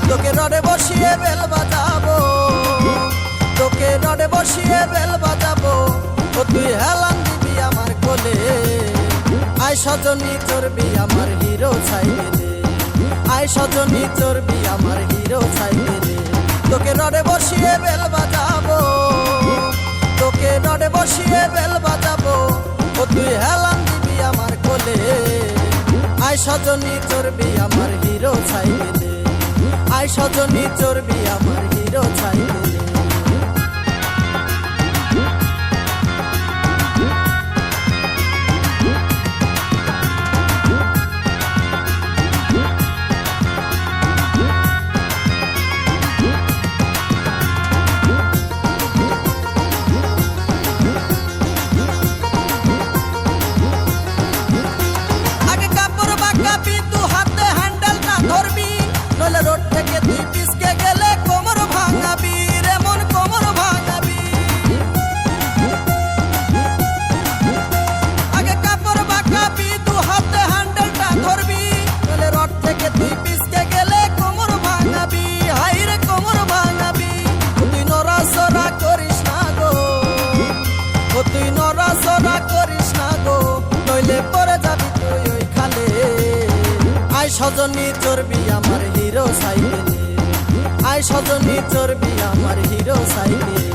তোকে রডে বসিয়ে বেল বাজাবো, তোকে রডে বসিয়ে বেল বাজাবো, ও তুই হেলান দিবি আমার কোলে। আয় সজনী চর্বি আমার হিরো ছাইলে, আয় সজনী চর্বি আমার হিরো ছাইলে। তোকে রডে বসিয়ে বেল বাজাবো, তোকে রডে বসিয়ে বেল বাজাবো, ও তুই হেলান দিবি আমার কোলে। আয় সজনী চর্বি আমার হিরো ছাইলে, আয় সজনী চর্বি আমার হিরো ছাইলে। রোড থেকে তুই পিছকে গেলে কোমর ভাঙাবি, রেমন কোমর ভাঙাবি। আগে কাপড় বাঁকাবি, দু হাতে হ্যান্ডেলটা ধরবি, নইলে রোড থেকে তুই পিছকে গেলে কোমর ভাঙাবি, হাইরে কোমর ভাঙাবি। তুই নড়াচড়া করিস না গো, ও তুই নড়াচড়া করিস না গো, নইলে পরে যাবি তুই ওই খালে। আয় সজনী চর্বি আমার হিরো সাইকেলে, আয় সজনী চর্বি আমার হিরো সাইকেলে।